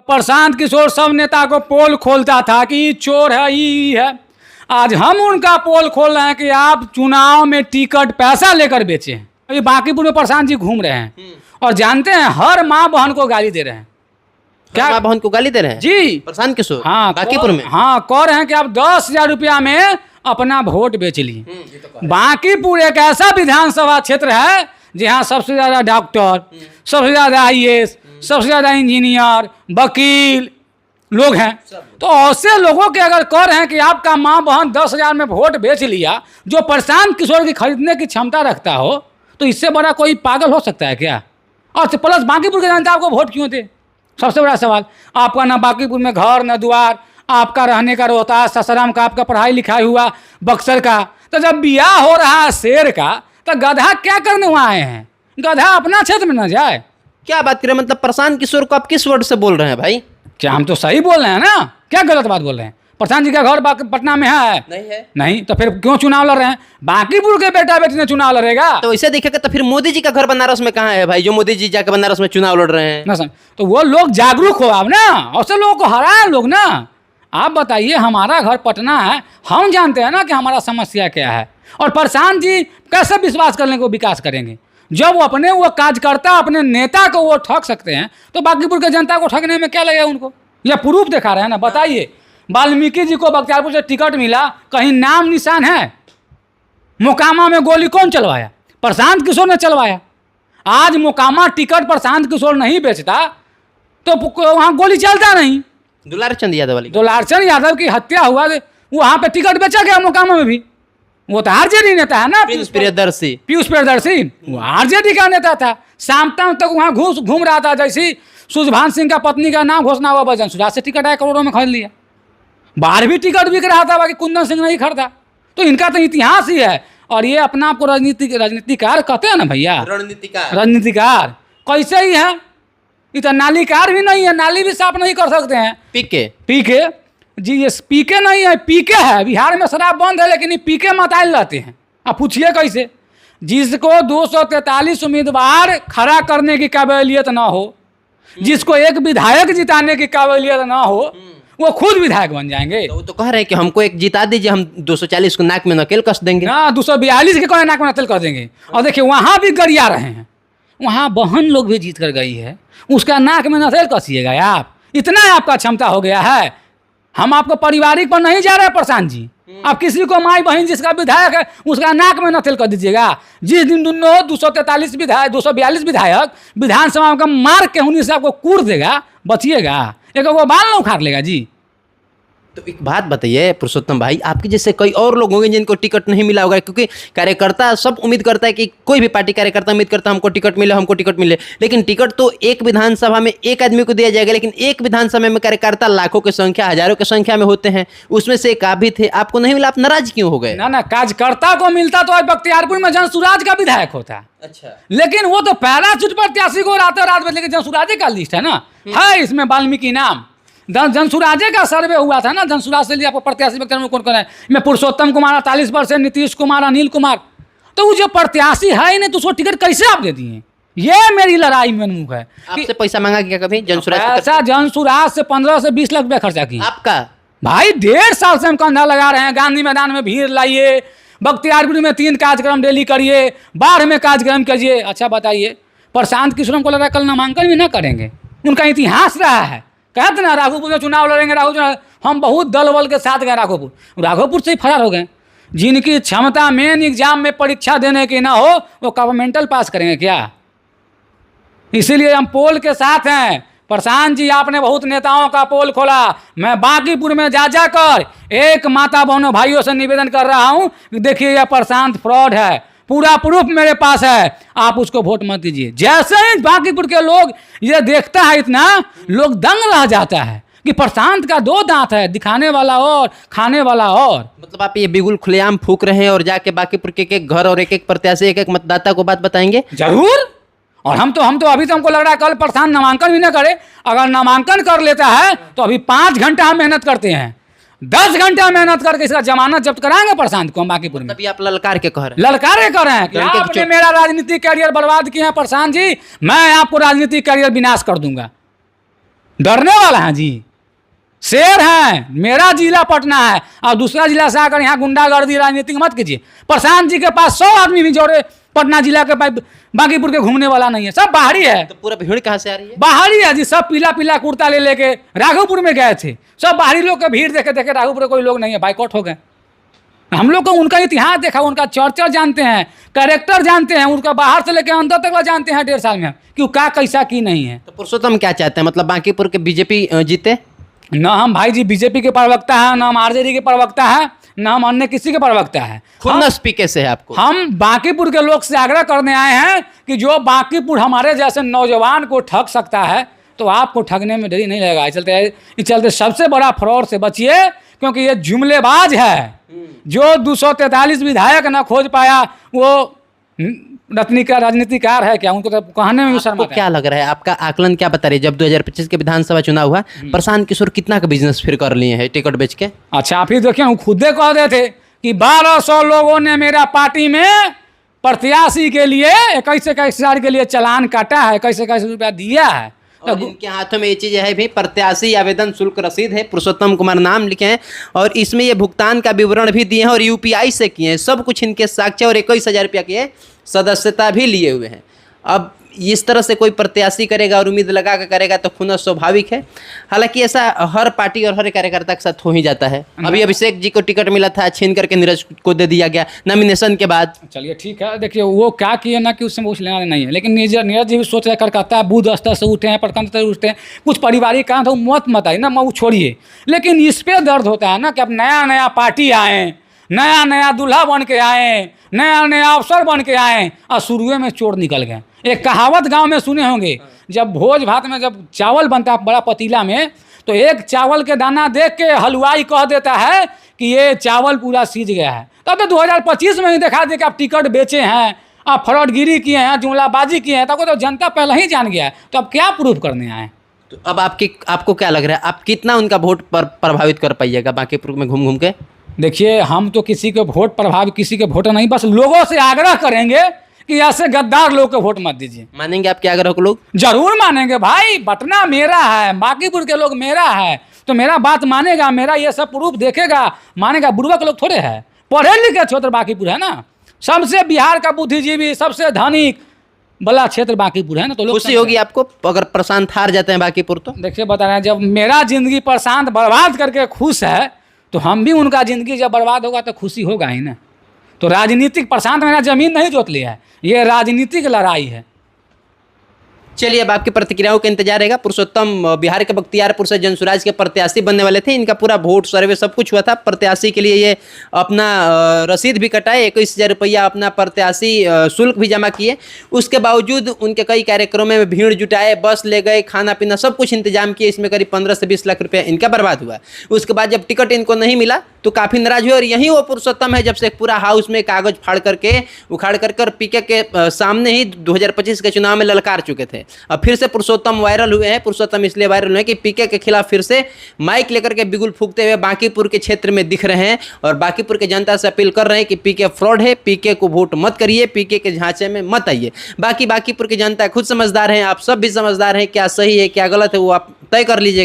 प्रशांत किशोर सब नेता को पोल खोलता था कि चोर है, ये है। आज हम उनका पोल खोल रहे हैं कि आप चुनाव में टिकट पैसा लेकर बेचे हैं। अभी बांकीपुर में प्रशांत जी घूम रहे हैं और जानते हैं हर माँ बहन को गाली दे रहे हैं। क्या माँ बहन को गाली दे रहे हैं जी प्रशांत किशोर? हाँ, बांकीपुर में हाँ, कह रहे हैं कि आप 10,000 रुपया में अपना वोट बेच लिए। बांकीपुर एक ऐसा विधानसभा क्षेत्र है जहाँ सबसे ज्यादा डॉक्टर, सबसे ज्यादा IAS, सबसे ज्यादा इंजीनियर, वकील लोग हैं। तो ऐसे लोगों के अगर कह रहे हैं कि आपका माँ बहन 10,000 में वोट बेच लिया, जो प्रशांत किशोर की खरीदने की क्षमता रखता हो, तो इससे बड़ा कोई पागल हो सकता है क्या? और प्लस बांकीपुर के जनता आपको वोट क्यों दे? सबसे बड़ा सवाल। आपका ना बांकीपुर में घर न द्वार, आपका रहने का रोहतास सासाराम का, आपका पढ़ाई लिखाई हुआ बक्सर का। तो जब ब्याह हो रहा है शेर का, तो गधा क्या करने वहाँ आए हैं? गधा अपना क्षेत्र में न जाए। क्या बात करें, मतलब प्रशांत किशोर को आप किस वर्ड से बोल रहे हैं भाई? क्या हम तो सही बोल रहे हैं ना? क्या गलत बात बोल रहे हैं? प्रशांत जी का घर पटना में है? नहीं है। नहीं तो फिर क्यों चुनाव लड़ रहे हैं? बांकीपुर के बेटा बेटी ने चुनाव लड़ेगा तो इसे देखेगा तो फिर मोदी जी का घर बनारस में कहाँ है भाई, जो मोदी जी जाकर बनारस में चुनाव लड़ रहे हैं? ना समझ तो वो लोग जागरूक हो अब ना, और से लोगों को हराए लोग ना। आप बताइए, हमारा घर पटना है, हम जानते हैं ना कि हमारा समस्या क्या है। और प्रशांत जी कैसे विश्वास करने को विकास करेंगे जब वो कार्यकर्ता अपने नेता को वो ठग सकते हैं? तो बांकीपुर के जनता को ठगने में क्या लगेगा उनको? यह प्रूफ दिखा रहे हैं ना। बताइए, वाल्मीकि जी को बख्तियारपुर से टिकट मिला, कहीं नाम निशान है? मोकामा में गोली कौन चलवाया? प्रशांत किशोर ने चलवाया। आज मोकामा टिकट प्रशांत किशोर नहीं बेचता तो वहाँ गोली चलता नहीं। दुलारचंद यादव वाली, दुलारचंद यादव की हत्या हुआ, वहाँ पे टिकट बेचा गया मोकामा में भी। वो तो आरजेडी नेता है ना, पीयूष प्रियदर्शी। वो आरजेडी का नेता था। शाम तक वहाँ घूम रहा था। जैसे सुजभान सिंह का पत्नी का नाम घोषणा हुआ, बजन सुराज से टिकट आया, करोड़ों में खरीद लिया। बाहर भी टिकट बिक रहा था, बाकी कुंदन सिंह नहीं खरीदा। तो इनका तो इतिहास ही है। और ये अपना आपको राजनीतिकार कहते हैं ना भैया, रणनीतिकार कैसे ही है? इतना नालीकार भी नहीं है, नाली भी साफ नहीं कर सकते हैं। पीके जी, ये पीके नहीं है, पीके है। बिहार में शराब बंद है, लेकिन ये पीके मताइल रहते हैं। आप पूछिए कैसे? जिसको 243 उम्मीदवार खड़ा करने की काबिलियत ना हो, जिसको एक विधायक जिताने की काबिलियत ना हो, वो खुद विधायक बन जाएंगे। तो कह रहे हैं कि हमको एक जिता दीजिए, हम 240 को नाक में नकेल कस देंगे। ना 242 के कोई नाक में नकेल कर देंगे। और देखिए वहाँ भी गरिया रहे हैं, वहाँ बहन लोग भी जीत कर गई है, उसका नाक में नकेल कसिएगा आप? इतना आपका क्षमता हो गया है? हम आपको पारिवारिक पर नहीं जा रहे हैं प्रशांत जी। आप किसी को माई बहन जिसका विधायक है उसका नाक में नकेल कर दीजिएगा। जिस दिन दोनों 243 विधायक, 242 विधायक विधानसभा का मार के उन्हीं से आपको कूट देगा, बचिएगा, एक वो बाल ना उखाड़ लेगा जी। तो एक बात बताइए पुरुषोत्तम भाई, आपके जैसे कई और लोग होंगे जिनको टिकट नहीं मिला होगा, क्योंकि कार्यकर्ता सब उम्मीद करता है कि कोई भी पार्टी कार्यकर्ता उम्मीद करता है हमको टिकट मिले, हमको टिकट मिले। लेकिन टिकट तो एक विधानसभा में एक आदमी को दिया जाएगा, लेकिन एक विधानसभा में कार्यकर्ता लाखों की संख्या, हजारों की संख्या में होते हैं। उसमें से एक आप भी थे, आपको नहीं मिला, आप नाराज क्यों हो गए? ना कार्यकर्ता को मिलता तो बख्तियारपुर में जनसुराज का विधायक होता। अच्छा, लेकिन वो तो पैराशूट प्रत्याशी को रात में, लेकिन जनसुराजे का लिस्ट है ना, है इसमें वाल्मीकि नाम। जनसुराजे का सर्वे हुआ था ना, जनसुराज से लिए आपको प्रत्याशी में कौन है? मैं पुरुषोत्तम कुमार 48%, नीतीश कुमार, अनिल कुमार। तो वो जो प्रत्याशी है ही नहीं, तो उसको टिकट कैसे आप दे दिए? ये मेरी लड़ाई में मुख है। आपसे पैसा मांगा क्या कभी जनसुराज? पैसा जनसुराज से 15 से 20 लाख रुपया खर्चा किया। आपका भाई 1.5 साल से हम कंधा लगा रहे हैं। गांधी मैदान में भीड़ लाइए, बख्तियारपुर में 3 कार्यक्रम डेली करिए, बाढ़ में कार्यक्रम करिए। अच्छा बताइए, प्रशांत किशोर को लग रहा है कल नामांकन भी ना करेंगे? उनका इतिहास रहा है, कहते ना राघोपुर में चुनाव लड़ेंगे, राघोपुर। हम बहुत दल बल के साथ गए राघोपुर से ही फरार हो गए। जिनकी क्षमता मेन एग्जाम में परीक्षा देने की ना हो, वो गवर्नमेंटल पास करेंगे क्या? इसीलिए हम पोल के साथ हैं। प्रशांत जी, आपने बहुत नेताओं का पोल खोला। मैं बांकीपुर में जाकर एक माता बहनों भाइयों से निवेदन कर रहा हूं कि देखिए यह प्रशांत फ्रॉड है, पूरा प्रूफ मेरे पास है, आप उसको वोट मत दीजिए। जैसे ही बांकीपुर के लोग ये देखता है, इतना लोग दंग रह जाता है कि प्रशांत का 2 दांत है, दिखाने वाला और खाने वाला और। मतलब आप ये बिल्कुल खुलेआम फूक रहे हैं और जाके बांकीपुर के एक घर और एक प्रत्याशी, एक मतदाता को बात बताएंगे? जरूर। और हम तो अभी तो हमको लग रहा है कल प्रशांत नामांकन भी ना करे। अगर नामांकन कर लेता है तो अभी 5 घंटा हम मेहनत करते हैं, 10 घंटा मेहनत करके इसका जमानत जब्त कराएंगे प्रशांत को हम बांकीपुर में। तभी आप ललकार के कह रहे हैं? ललकारे कर रहे हैं कि आपने मेरा राजनीतिक कैरियर बर्बाद किया है प्रशांत जी, मैं आपको राजनीतिक कैरियर विनाश कर दूंगा। डरने वाला है जी, शेर हैं। मेरा जिला पटना है और दूसरा जिला से आकर यहाँ गुंडागर्दी राजनीति मत कीजिए। प्रशांत जी के पास 100 आदमी भी जोड़े पटना जिला के बांकीपुर के घूमने वाला नहीं है, सब बाहरी है। तो पूरा भीड़ कहाँ से आ रही है? बाहरी है जी, सब पीला पीला कुर्ता ले लेके राघोपुर में गए थे। सब बाहरी लोग के भीड़ देखे देखे राघोपुर में कोई लोग नहीं है, बाइकआउट हो गए। हम लोग को उनका इतिहास देखा, उनका चर्चा जानते हैं, कैरेक्टर जानते हैं, उनका बाहर से लेकर अंदर तक जानते हैं 1.5 साल में क्यों क्या कैसा की नहीं है। तो पुरुषोत्तम क्या चाहते हैं, मतलब बांकीपुर के बीजेपी जीते? न हम भाई जी बीजेपी के प्रवक्ता हैं, न हम आरजेडी के प्रवक्ता हैं, न हम अन्य किसी के प्रवक्ता है। खुन्नस पीके से है आपको? हम बांकीपुर के लोग से आग्रह करने आए हैं कि जो बांकीपुर हमारे जैसे नौजवान को ठग सकता है तो आपको ठगने में देरी नहीं लगेगा। इस चलते सबसे बड़ा फ्रॉड से बचिए क्योंकि ये जुमलेबाज है। जो 243 विधायक न खोज पाया वो राजनीतिकार है क्या? उनको तो कहने में भी शर्म आपको आता है। क्या लग रहा है, आपका आकलन क्या बता रही है? जब 2025 के विधानसभा चुनाव हुआ, प्रशांत किशोर कितना का बिजनेस फिर कर लिए हैं टिकट बेच के? अच्छा आप ही देखिए, वो खुदे कह रहे थे कि 1200 लोगों ने मेरा पार्टी में प्रत्याशी के लिए 21 हजार के लिए चालान काटा है, 21 रुपया दिया है। और इनके हाथों में ये चीज़ है भी, प्रत्याशी आवेदन शुल्क रसीद है, पुरुषोत्तम कुमार नाम लिखे हैं और इसमें ये भुगतान का विवरण भी दिए हैं और यूपीआई से किए हैं, सब कुछ इनके साक्ष्य और 21,000 रुपया की सदस्यता भी लिए हुए हैं। अब इस तरह से कोई प्रत्याशी करेगा और उम्मीद लगा कर करेगा तो खुना स्वाभाविक है। हालांकि ऐसा हर पार्टी और हर कार्यकर्ता के साथ हो ही जाता है। अभी अभिषेक जी को टिकट मिला था, छीन करके नीरज को दे दिया गया नॉमिनेशन के बाद। चलिए ठीक है, देखिए वो क्या किए ना कि उससे कुछ लेना नहीं है, लेकिन नीरज जी भी सोच रहे करता है, बुध स्तर से उठे हैं, प्रखंड स्तर से उठते हैं, कुछ पारिवारिक काम था मत आइए ना, वो छोड़िए। लेकिन इस पर दर्द होता है ना कि अब नया नया पार्टी आए, नया नया दूल्हा बन के आए, नया नया अफसर बन के आए और शुरुए में चोर निकल गए। एक कहावत गांव में सुने होंगे, जब भोज भात में जब चावल बनता है बड़ा पतीला में, तो एक चावल के दाना देख के हलवाई कह देता है कि ये चावल पूरा सीज गया है। तब तो 2025 में ही दिखा दे कि आप टिकट बेचे हैं, आप फ्रॉडगिरी किए हैं, जुमलाबाजी किए हैं, तब तो जनता पहले ही जान गया है। तो अब क्या प्रूफ करने आए? तो अब आपको क्या लग रहा है, आप कितना उनका वोट पर प्रभावित कर पाइएगा बांकीपुर में घूम घूम के? देखिए हम तो किसी के वोट प्रभाव, किसी के वोट नहीं, बस लोगों से आग्रह करेंगे कि ऐसे गद्दार लोग के वोट मत दीजिए। मानेंगे आपके आग्रह को लोग? जरूर मानेंगे भाई, पटना मेरा है, बांकीपुर के लोग मेरा है, तो मेरा बात मानेगा, मेरा ये सब प्रूफ देखेगा, मानेगा। बुढ़वा के लोग थोड़े है, पढ़े लिखे क्षेत्र बांकीपुर है ना, सबसे बिहार का बुद्धिजीवी, सबसे धनिक बड़ा क्षेत्र बांकीपुर है ना, तो लोग खुशी होगी आपको अगर प्रशांत हार जाते हैं बांकीपुर तो? देखिए बता रहे हैं, जब मेरा जिंदगी प्रशांत बर्बाद करके खुश है तो हम भी उनका जिंदगी जब बर्बाद होगा तो खुशी होगा ही ना। तो राजनीतिक, प्रशांत मेरा जमीन नहीं जोत लिया है, ये राजनीतिक लड़ाई है। चलिए अब आपकी प्रतिक्रियाओं का इंतजार रहेगा। पुरुषोत्तम बिहार के बख्तियारपुर से जनसुराज के प्रत्याशी बनने वाले थे, इनका पूरा वोट सर्वे सब कुछ हुआ था। प्रत्याशी के लिए ये अपना रसीद भी कटाए, 21,000 रुपया अपना प्रत्याशी शुल्क भी जमा किए। उसके बावजूद उनके कई कार्यक्रमों में भीड़ जुटाए, बस ले गए, खाना पीना सब कुछ इंतजाम किए, इसमें करीब 15 से 20 लाख रुपया इनका बर्बाद हुआ। उसके बाद जब टिकट इनको नहीं मिला तो काफ़ी नाराज हुए और यही वो पुरुषोत्तम है जब से पूरा हाउस में कागज फाड़ करके उखाड़ कर पीके के सामने ही 2025 के चुनाव में ललकार चुके थे। अब फिर से पुरुषोत्तम वायरल हुए हैं। पुरुषोत्तम इसलिए वायरल हुए हैं कि पीके के खिलाफ फिर से माइक लेकर के बिगुल फूंकते हुए बांकीपुर के क्षेत्र में दिख रहे हैं और बांकीपुर के जनता से अपील कर रहे हैं कि पीके फ्रॉड है, पीके को वोट मत करिए, पीके के झांसे में मत आइए। बाकी बांकीपुर की जनता खुद समझदार है, आप सब भी समझदार हैं, क्या सही है क्या गलत है वो आप तय कर लीजिएगा।